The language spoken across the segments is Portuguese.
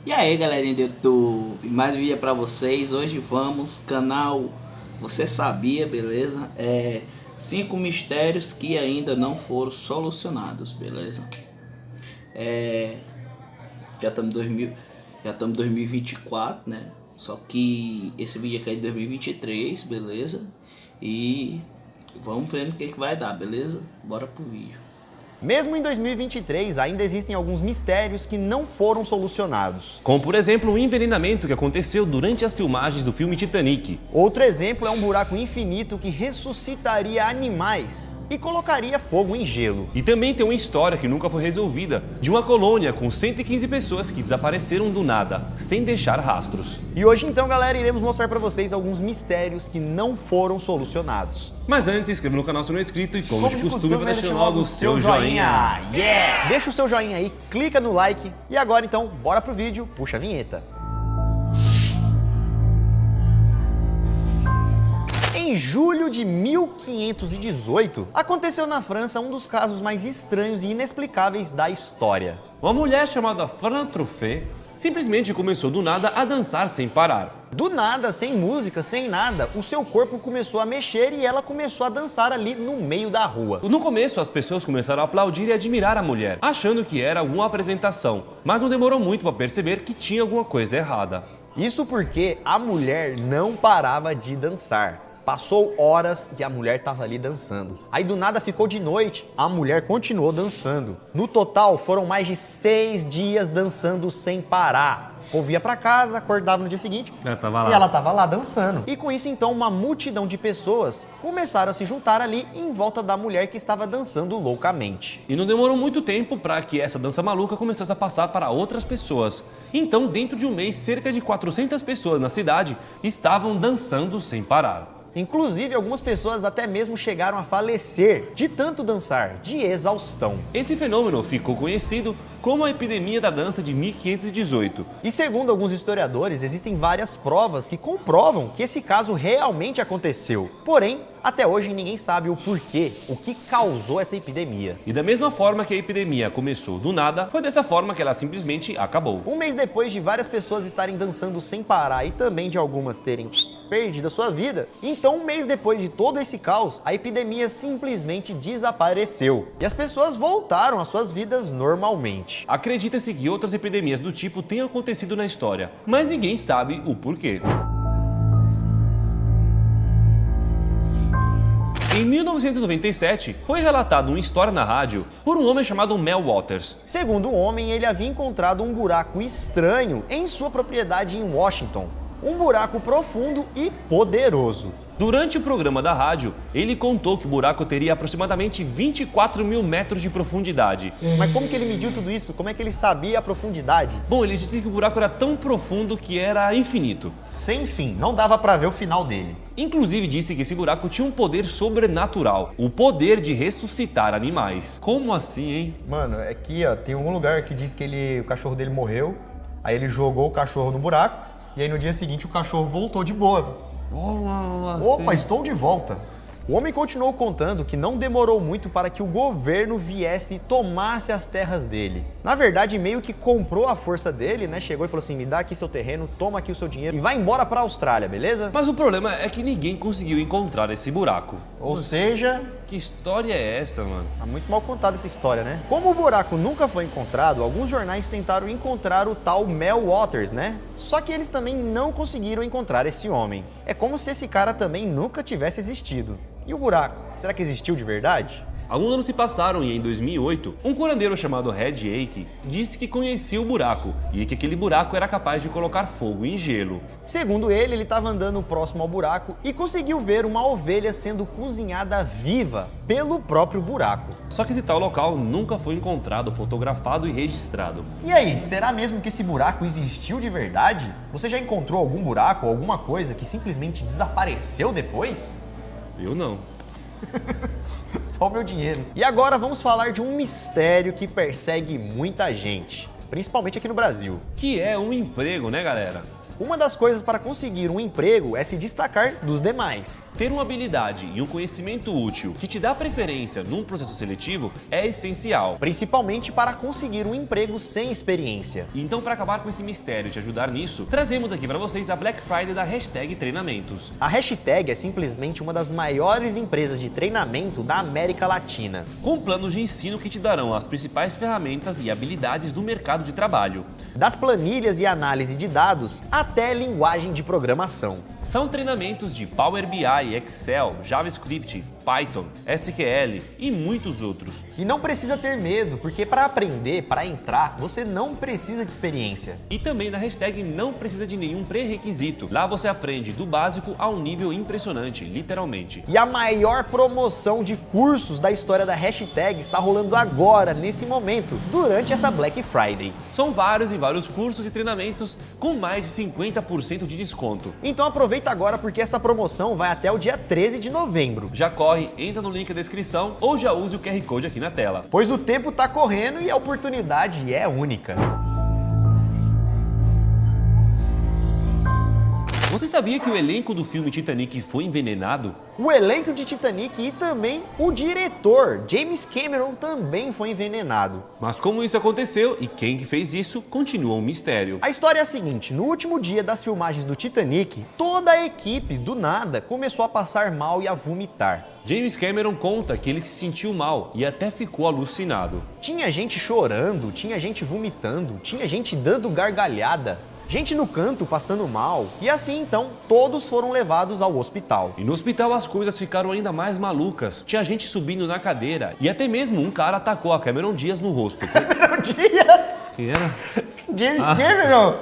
E aí galerinha do YouTube, mais um vídeo pra vocês. Hoje vamos, canal Você Sabia, beleza? 5 mistérios que ainda não foram solucionados, beleza? Já estamos em 2024, né? Só que esse vídeo aqui é de 2023, beleza? E vamos vendo o que vai dar, beleza? Bora pro vídeo. Mesmo em 2023, ainda existem alguns mistérios que não foram solucionados. Como, por exemplo, o envenenamento que aconteceu durante as filmagens do filme Titanic. Outro exemplo é um buraco infinito que ressuscitaria animais e colocaria fogo em gelo. E também tem uma história que nunca foi resolvida, de uma colônia com 115 pessoas que desapareceram do nada, sem deixar rastros. E hoje então, galera, iremos mostrar para vocês alguns mistérios que não foram solucionados. Mas antes, se inscreva no canal se não é inscrito e como de costume, vai deixar logo o seu joinha. Yeah! Deixa o seu joinha aí, clica no like e agora então, bora pro vídeo, puxa a vinheta. Em julho de 1518, aconteceu na França um dos casos mais estranhos e inexplicáveis da história. Uma mulher chamada Fran Truffet simplesmente começou do nada a dançar sem parar. Do nada, sem música, sem nada, o seu corpo começou a mexer e ela começou a dançar ali no meio da rua. No começo, as pessoas começaram a aplaudir e admirar a mulher, achando que era alguma apresentação, mas não demorou muito para perceber que tinha alguma coisa errada. Isso porque a mulher não parava de dançar. Passou horas e a mulher estava ali dançando. Aí do nada ficou de noite, a mulher continuou dançando. No total foram mais de 6 dias dançando sem parar. O povo ia pra casa, acordava no dia seguinte e ela estava lá dançando. E com isso então uma multidão de pessoas começaram a se juntar ali em volta da mulher que estava dançando loucamente. E não demorou muito tempo para que essa dança maluca começasse a passar para outras pessoas. Então, dentro de um mês, cerca de 400 pessoas na cidade estavam dançando sem parar. Inclusive, algumas pessoas até mesmo chegaram a falecer de tanto dançar, de exaustão. Esse fenômeno ficou conhecido como a epidemia da dança de 1518. E segundo alguns historiadores, existem várias provas que comprovam que esse caso realmente aconteceu. Porém, até hoje ninguém sabe o porquê, o que causou essa epidemia. E da mesma forma que a epidemia começou do nada, foi dessa forma que ela simplesmente acabou. Um mês depois de várias pessoas estarem dançando sem parar e também de algumas terem perdido a sua vida, então um mês depois de todo esse caos, a epidemia simplesmente desapareceu. E as pessoas voltaram às suas vidas normalmente. Acredita-se que outras epidemias do tipo tenham acontecido na história, mas ninguém sabe o porquê. Em 1997, foi relatado uma história na rádio por um homem chamado Mel Waters. Segundo o homem, ele havia encontrado um buraco estranho em sua propriedade em Washington. Um buraco profundo e poderoso. Durante o programa da rádio, ele contou que o buraco teria aproximadamente 24 mil metros de profundidade. Mas como que ele mediu tudo isso? Como é que ele sabia a profundidade? Bom, ele disse que o buraco era tão profundo que era infinito. Sem fim, não dava pra ver o final dele. Inclusive disse que esse buraco tinha um poder sobrenatural, o poder de ressuscitar animais. Como assim, hein? Mano, aqui ó, tem um lugar que diz que o cachorro dele morreu, aí ele jogou o cachorro no buraco, e aí no dia seguinte o cachorro voltou de boa. Opa, estou de volta. O homem continuou contando que não demorou muito para que o governo viesse e tomasse as terras dele. Na verdade, meio que comprou a força dele, né? Chegou e falou assim, me dá aqui seu terreno, toma aqui o seu dinheiro e vai embora para a Austrália, beleza? Mas o problema é que ninguém conseguiu encontrar esse buraco. Ou seja... Que história é essa, mano? Tá muito mal contada essa história, né? Como o buraco nunca foi encontrado, alguns jornais tentaram encontrar o tal Mel Waters, né? Só que eles também não conseguiram encontrar esse homem. É como se esse cara também nunca tivesse existido. E o buraco? Será que existiu de verdade? Alguns anos se passaram e em 2008, um curandeiro chamado Red Ake disse que conhecia o buraco e que aquele buraco era capaz de colocar fogo em gelo. Segundo ele estava andando próximo ao buraco e conseguiu ver uma ovelha sendo cozinhada viva pelo próprio buraco. Só que esse tal local nunca foi encontrado, fotografado e registrado. E aí, será mesmo que esse buraco existiu de verdade? Você já encontrou algum buraco ou alguma coisa que simplesmente desapareceu depois? Eu não. Só o meu dinheiro. E agora vamos falar de um mistério que persegue muita gente, principalmente aqui no Brasil. Que é um emprego, né, galera? Uma das coisas para conseguir um emprego é se destacar dos demais. Ter uma habilidade e um conhecimento útil que te dá preferência num processo seletivo é essencial. Principalmente para conseguir um emprego sem experiência. Então, para acabar com esse mistério e te ajudar nisso, trazemos aqui para vocês a Black Friday da hashtag Treinamentos. A hashtag é simplesmente uma das maiores empresas de treinamento da América Latina. Com planos de ensino que te darão as principais ferramentas e habilidades do mercado de trabalho. Das planilhas e análise de dados até linguagem de programação. São treinamentos de Power BI, Excel, JavaScript, Python, SQL e muitos outros. E não precisa ter medo, porque para aprender, para entrar, você não precisa de experiência. E também na hashtag não precisa de nenhum pré-requisito. Lá você aprende do básico a um nível impressionante, literalmente. E a maior promoção de cursos da história da hashtag está rolando agora, nesse momento, durante essa Black Friday. São vários e vários cursos e treinamentos com mais de 50% de desconto. Então aproveita agora porque essa promoção vai até o dia 13 de novembro. Já corre, entra no link da descrição ou já use o QR Code aqui na tela. Pois o tempo tá correndo e a oportunidade é única. Você sabia que o elenco do filme Titanic foi envenenado? O elenco de Titanic e também o diretor, James Cameron, também foi envenenado. Mas como isso aconteceu e quem que fez isso, continua um mistério. A história é a seguinte, no último dia das filmagens do Titanic, toda a equipe, do nada, começou a passar mal e a vomitar. James Cameron conta que ele se sentiu mal e até ficou alucinado. Tinha gente chorando, tinha gente vomitando, tinha gente dando gargalhada. Gente no canto passando mal, e assim então todos foram levados ao hospital. E no hospital as coisas ficaram ainda mais malucas. Tinha gente subindo na cadeira e até mesmo um cara atacou a Cameron Diaz no rosto. Cameron Diaz? Quem era? James Cameron?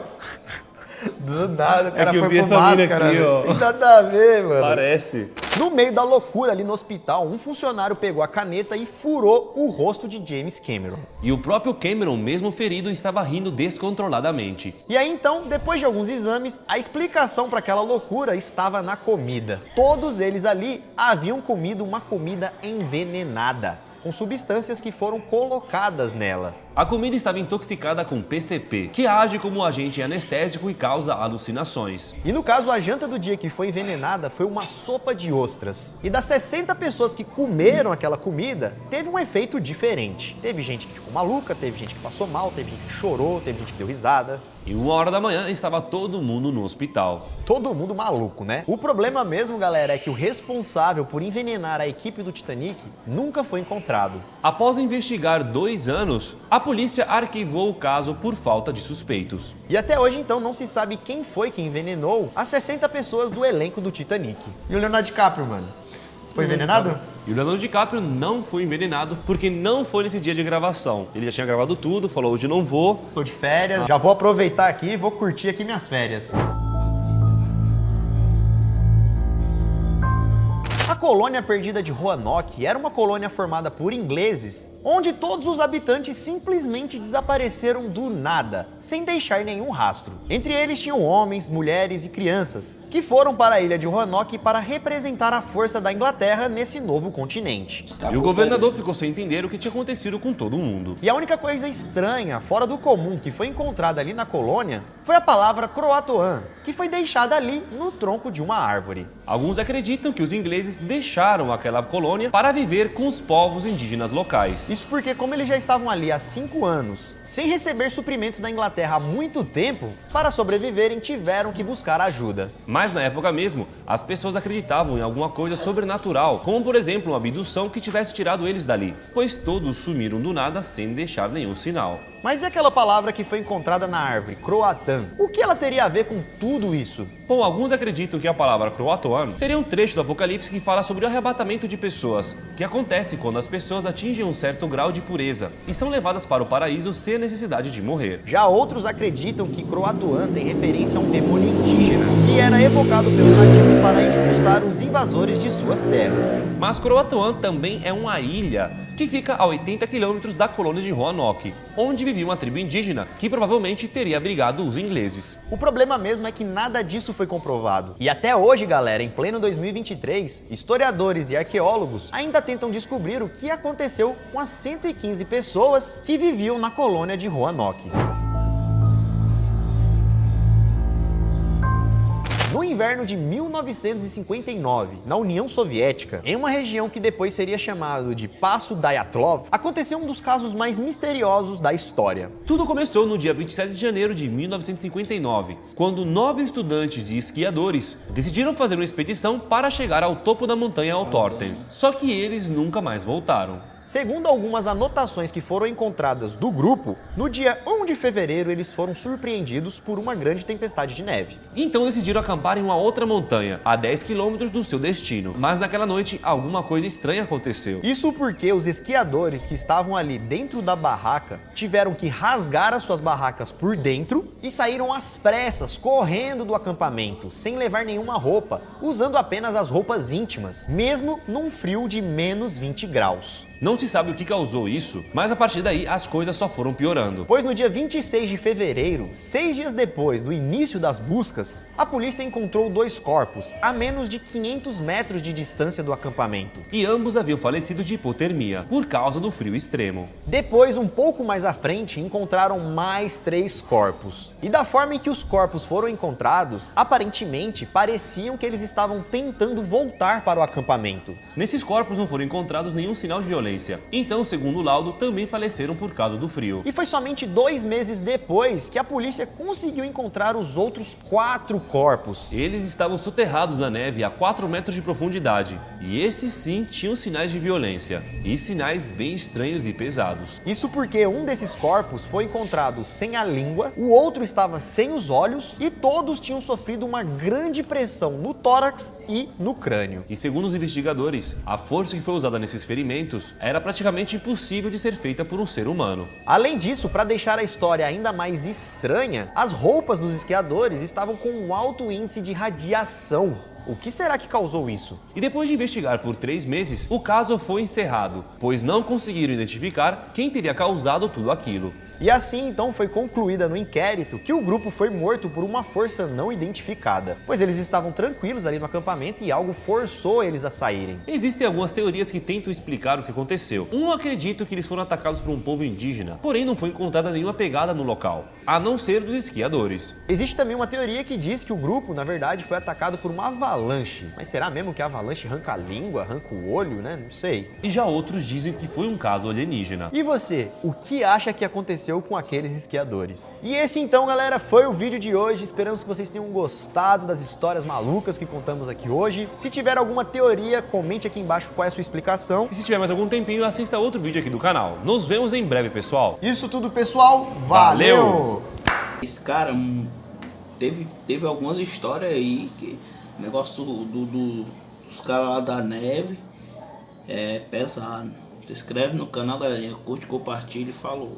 Do nada, o cara que eu foi vi pro essa mina máscara. aqui, ó. Não tem nada a ver, mano. Parece. No meio da loucura ali no hospital, um funcionário pegou a caneta e furou o rosto de James Cameron. E o próprio Cameron, mesmo ferido, estava rindo descontroladamente. E aí então, depois de alguns exames, a explicação para aquela loucura estava na comida. Todos eles ali haviam comido uma comida envenenada, com substâncias que foram colocadas nela. A comida estava intoxicada com PCP, que age como agente anestésico e causa alucinações. E no caso, a janta do dia que foi envenenada foi uma sopa de ostras. E das 60 pessoas que comeram aquela comida, teve um efeito diferente. Teve gente que ficou maluca, teve gente que passou mal, teve gente que chorou, teve gente que deu risada. E 1h da manhã estava todo mundo no hospital. Todo mundo maluco, né? O problema mesmo, galera, é que o responsável por envenenar a equipe do Titanic nunca foi encontrado. Após investigar 2 anos, a polícia arquivou o caso por falta de suspeitos. E até hoje, então, não se sabe quem foi que envenenou as 60 pessoas do elenco do Titanic. E o Leonardo DiCaprio, mano? Foi envenenado? E o Leonardo DiCaprio não foi envenenado porque não foi nesse dia de gravação. Ele já tinha gravado tudo, falou hoje não vou. Tô de férias, já vou aproveitar aqui e vou curtir aqui minhas férias. A colônia perdida de Roanoke era uma colônia formada por ingleses, onde todos os habitantes simplesmente desapareceram do nada, sem deixar nenhum rastro. Entre eles tinham homens, mulheres e crianças, que foram para a ilha de Roanoke para representar a força da Inglaterra nesse novo continente. E o governador ficou sem entender o que tinha acontecido com todo mundo. E a única coisa estranha, fora do comum, que foi encontrada ali na colônia, foi a palavra croatoan, que foi deixada ali no tronco de uma árvore. Alguns acreditam que os ingleses deixaram aquela colônia para viver com os povos indígenas locais. Isso porque, como eles já estavam ali há 5 anos, sem receber suprimentos da Inglaterra há muito tempo, para sobreviverem tiveram que buscar ajuda. Mas na época mesmo, as pessoas acreditavam em alguma coisa sobrenatural, como por exemplo uma abdução que tivesse tirado eles dali, pois todos sumiram do nada sem deixar nenhum sinal. Mas e aquela palavra que foi encontrada na árvore, croatã? O que ela teria a ver com tudo isso? Bom, alguns acreditam que a palavra croatoan seria um trecho do Apocalipse que fala sobre o arrebatamento de pessoas, que acontece quando as pessoas atingem um certo grau de pureza e são levadas para o paraíso sem necessidade de morrer. Já outros acreditam que croatoan tem referência a um demônio indígena, que era evocado pelos nativos para expulsar os invasores de suas terras. Mas Croatoan também é uma ilha que fica a 80 quilômetros da colônia de Roanoke, onde vivia uma tribo indígena que provavelmente teria abrigado os ingleses. O problema mesmo é que nada disso foi comprovado. E até hoje, galera, em pleno 2023, historiadores e arqueólogos ainda tentam descobrir o que aconteceu com as 115 pessoas que viviam na colônia de Roanoke. No inverno de 1959, na União Soviética, em uma região que depois seria chamado de Passo Dyatlov, aconteceu um dos casos mais misteriosos da história. Tudo começou no dia 27 de janeiro de 1959, quando 9 estudantes e esquiadores decidiram fazer uma expedição para chegar ao topo da montanha Altorten. Só que eles nunca mais voltaram. Segundo algumas anotações que foram encontradas do grupo, no dia 1 de fevereiro eles foram surpreendidos por uma grande tempestade de neve. Então decidiram acampar em uma outra montanha, a 10 quilômetros do seu destino. Mas naquela noite, alguma coisa estranha aconteceu. Isso porque os esquiadores que estavam ali dentro da barraca tiveram que rasgar as suas barracas por dentro e saíram às pressas, correndo do acampamento, sem levar nenhuma roupa, usando apenas as roupas íntimas, mesmo num frio de menos 20 graus. Não se sabe o que causou isso, mas a partir daí as coisas só foram piorando. Pois no dia 26 de fevereiro, 6 dias depois do início das buscas, a polícia encontrou 2 corpos a menos de 500 metros de distância do acampamento. E ambos haviam falecido de hipotermia, por causa do frio extremo. Depois, um pouco mais à frente, encontraram mais 3 corpos. E da forma em que os corpos foram encontrados, aparentemente pareciam que eles estavam tentando voltar para o acampamento. Nesses corpos não foram encontrados nenhum sinal de violência. Então, segundo o laudo, também faleceram por causa do frio. E foi somente 2 meses depois que a polícia conseguiu encontrar os outros 4 corpos. Eles estavam soterrados na neve a 4 metros de profundidade. E esses sim tinham sinais de violência. E sinais bem estranhos e pesados. Isso porque um desses corpos foi encontrado sem a língua, o outro estava sem os olhos e todos tinham sofrido uma grande pressão no tórax e no crânio. E segundo os investigadores, a força que foi usada nesses ferimentos era praticamente impossível de ser feita por um ser humano. Além disso, para deixar a história ainda mais estranha, as roupas dos esquiadores estavam com um alto índice de radiação. O que será que causou isso? E depois de investigar por 3 meses, o caso foi encerrado, pois não conseguiram identificar quem teria causado tudo aquilo. E assim então foi concluída no inquérito que o grupo foi morto por uma força não identificada, pois eles estavam tranquilos ali no acampamento e algo forçou eles a saírem. Existem algumas teorias que tentam explicar o que aconteceu. Um acredita que eles foram atacados por um povo indígena, porém não foi encontrada nenhuma pegada no local, a não ser dos esquiadores. Existe também uma teoria que diz que o grupo, na verdade, foi atacado por uma avalanche. Mas será mesmo que a avalanche arranca a língua, arranca o olho, né? Não sei. E já outros dizem que foi um caso alienígena. E você, o que acha que aconteceu com aqueles esquiadores? E esse então, galera, foi o vídeo de hoje. Esperamos que vocês tenham gostado das histórias malucas que contamos aqui hoje. Se tiver alguma teoria, comente aqui embaixo qual é a sua explicação. E se tiver mais algum tempinho, assista outro vídeo aqui do canal. Nos vemos em breve, pessoal. Isso tudo, pessoal. Valeu! Esse cara teve algumas histórias aí, que negócio dos caras lá da neve é pesado. Se inscreve no canal, galerinha, curte, compartilha e falou.